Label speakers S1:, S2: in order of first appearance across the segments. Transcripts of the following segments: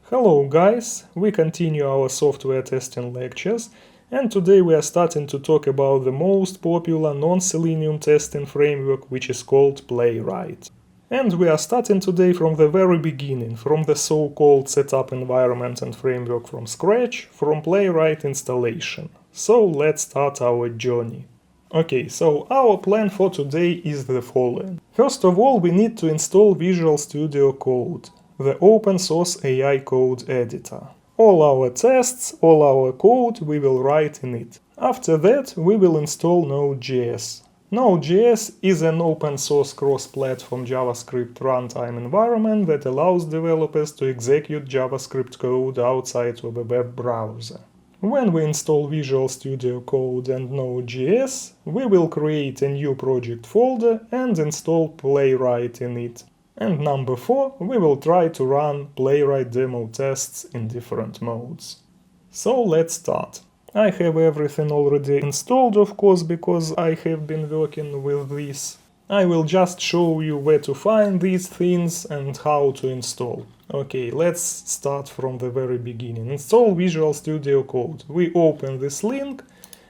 S1: Hello guys, we continue our software testing lectures, and today we are starting to talk about the most popular non-Selenium testing framework, which is called Playwright. And we are starting today from the very beginning, from the so-called setup environment and framework from scratch, from Playwright installation. So let's start our journey. Okay, so our plan for today is the following. First of all, we need to install Visual Studio Code, the open source AI code editor. All our tests, all our code we will write in it. After that, we will install Node.js. Node.js is an open source cross-platform JavaScript runtime environment that allows developers to execute JavaScript code outside of a web browser. When we install Visual Studio Code and Node.js, we will create a new project folder and install Playwright in it. And number 4, we will try to run Playwright demo tests in different modes. So let's start. I have everything already installed, of course, because I have been working with this. I will just show you where to find these things and how to install. Okay, let's start from the very beginning. Install Visual Studio Code. We open this link,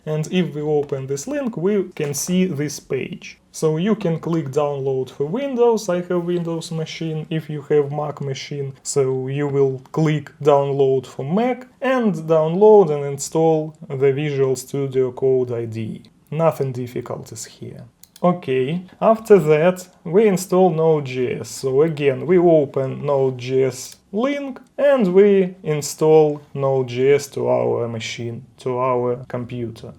S1: and if we open this link, we can see this page. So you can click download for Windows. I have Windows machine. If you have Mac machine, so you will click download for Mac and download and install the Visual Studio Code IDE. Nothing difficult is here. Okay, after that we install Node.js. So again, we open Node.js link and we install Node.js to our machine, to our computer.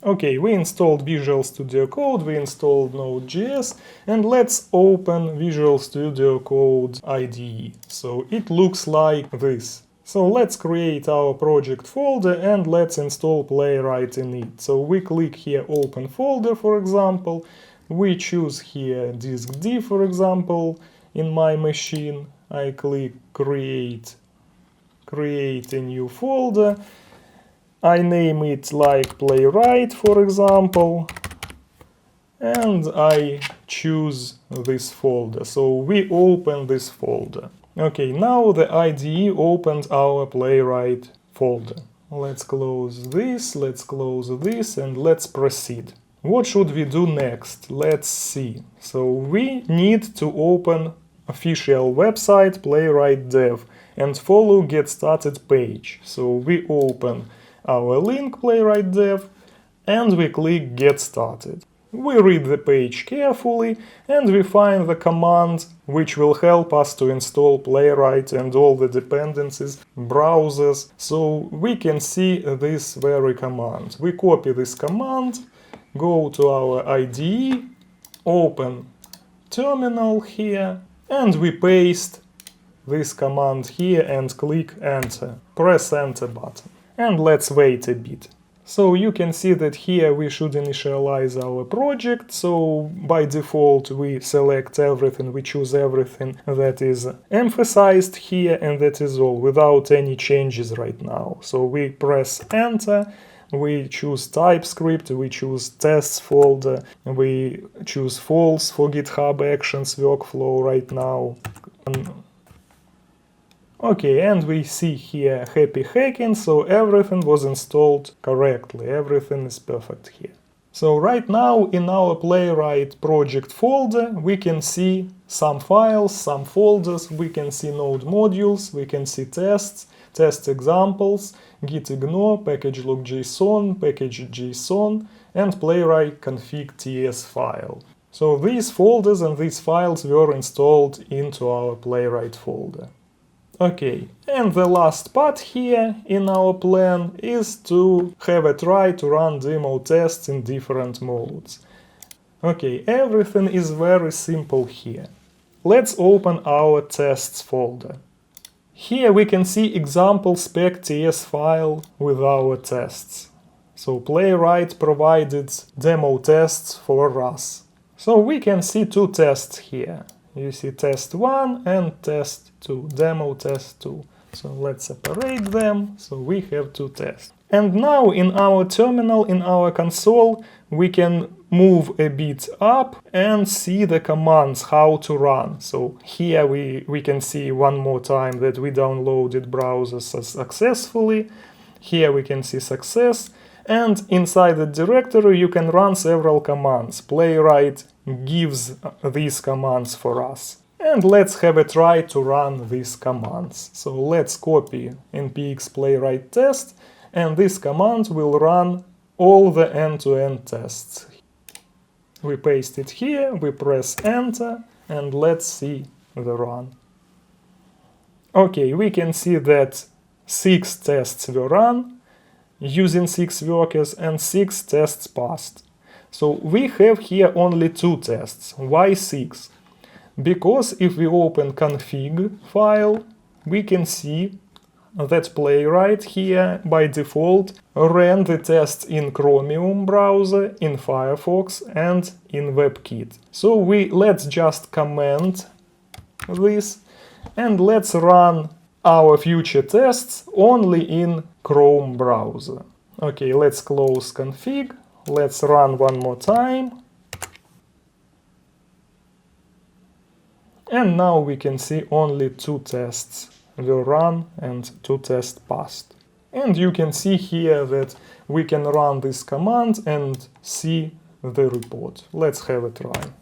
S1: Okay, we installed Visual Studio Code, we installed Node.js, and let's open Visual Studio Code IDE. So it looks like this. So let's create our project folder and let's install Playwright in it. So we click here Open Folder, for example. We choose here disk diff, for example, in my machine. I click Create a new folder. I name it like Playwright, for example, and I choose this folder. So we open this folder. Okay, now the IDE opened our Playwright folder. Let's close this, and let's proceed. What should we do next? Let's see. So we need to open official website Playwright dev and follow get started page. So we open our link Playwright dev and we click get started. We read the page carefully and we find the command which will help us to install Playwright and all the dependencies, browsers, so we can see this very command. We copy this command, go to our IDE, open terminal here, and we paste this command here and click enter. Press enter button. And let's wait a bit. So you can see that here we should initialize our project. So by default we select everything, we choose everything that is emphasized here, and that is all, without any changes right now. So we press enter, we choose TypeScript, we choose tests folder, we choose false for GitHub Actions workflow right now. Okay, and we see here happy hacking, so everything was installed correctly, everything is perfect here. So right now in our Playwright project folder we can see some files, some folders, we can see node modules, we can see tests, test examples, gitignore, package.log.json, package.json, and Playwright config.ts file. So these folders and these files were installed into our Playwright folder. Okay, and the last part here in our plan is to have a try to run demo tests in different modes. Okay, everything is very simple here. Let's open our tests folder. Here we can see example spec.ts file with our tests. So Playwright provided demo tests for us. So we can see two tests here. You see test 1 and test 2, demo test 2. So let's separate them, so we have two tests. And now in our terminal, in our console, we can move a bit up and see the commands, how to run. So here we can see one more time that we downloaded browser successfully. Here we can see success. And inside the directory you can run several commands. Playwright gives these commands for us. And let's have a try to run these commands. So let's copy npx playwright test, and this command will run all the end-to-end tests. We paste it here, we press enter, and let's see the run. Okay, we can see that 6 tests were run using 6 workers and 6 tests passed. So we have here only 2 tests. Why 6? Because if we open config file, we can see that Playwright here by default ran the tests in Chromium browser, in Firefox and in WebKit. So let's just comment this and let's run our future tests only in Chrome browser. Okay, let's close config, let's run one more time. And now we can see only 2 tests were run and 2 tests passed. And you can see here that we can run this command and see the report. Let's have a try.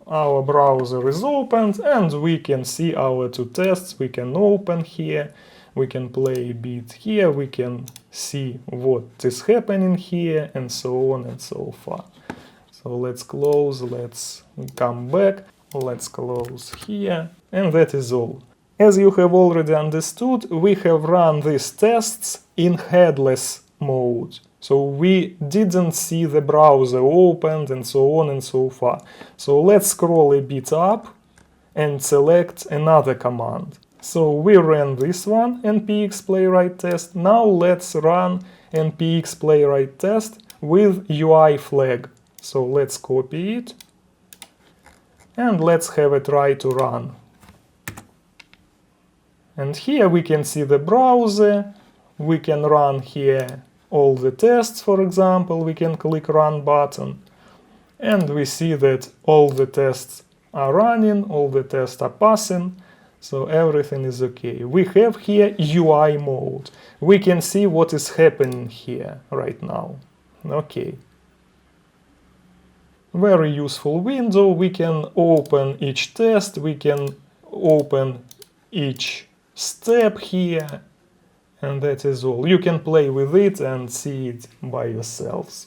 S1: Our browser is opened and we can see our 2 tests. We can open here, we can play a bit here, we can see what is happening here, and so on and so far. So let's close, let's come back, let's close here, and that is all. As you have already understood, we have run these tests in headless mode. So we didn't see the browser opened and so on and so far. So let's scroll a bit up and select another command. So we ran this one, npx playwright test. Now let's run npx playwright test with UI flag. So let's copy it and let's have a try to run. And here we can see the browser, we can run here all the tests, for example, we can click run button, and we see that all the tests are running, all the tests are passing, so everything is okay. We have here UI mode, we can see what is happening here right now. Okay. Very useful window, we can open each test, we can open each step here, and that is all. You can play with it and see it by yourselves.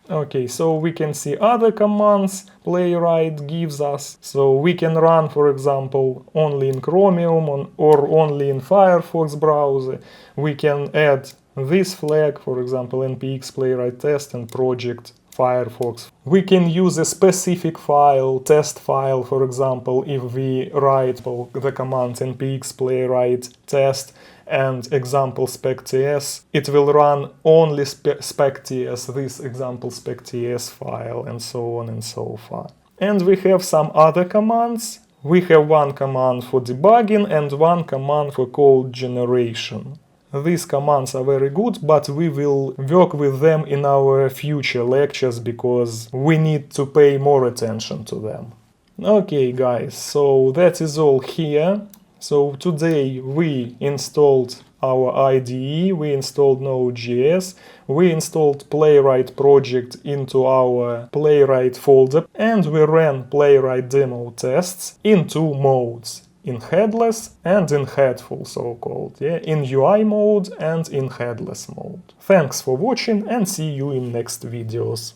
S1: Okay, so we can see other commands Playwright gives us. So we can run, for example, only in Chromium or only in Firefox browser. We can add this flag, for example, npx playwright test and project Firefox. We can use a specific file, test file, for example, if we write the command npx playwright test and example spec.ts, it will run only spec.ts, this example spec.ts file, and so on and so far. And we have some other commands. We have one command for debugging and one command for code generation. These commands are very good, but we will work with them in our future lectures because we need to pay more attention to them. Okay guys, so that is all here. So today we installed our IDE, we installed Node.js, we installed Playwright project into our Playwright folder, and we ran Playwright demo tests in 2 modes. In headless and in headful, so-called, in UI mode and in headless mode. Thanks for watching and see you in next videos.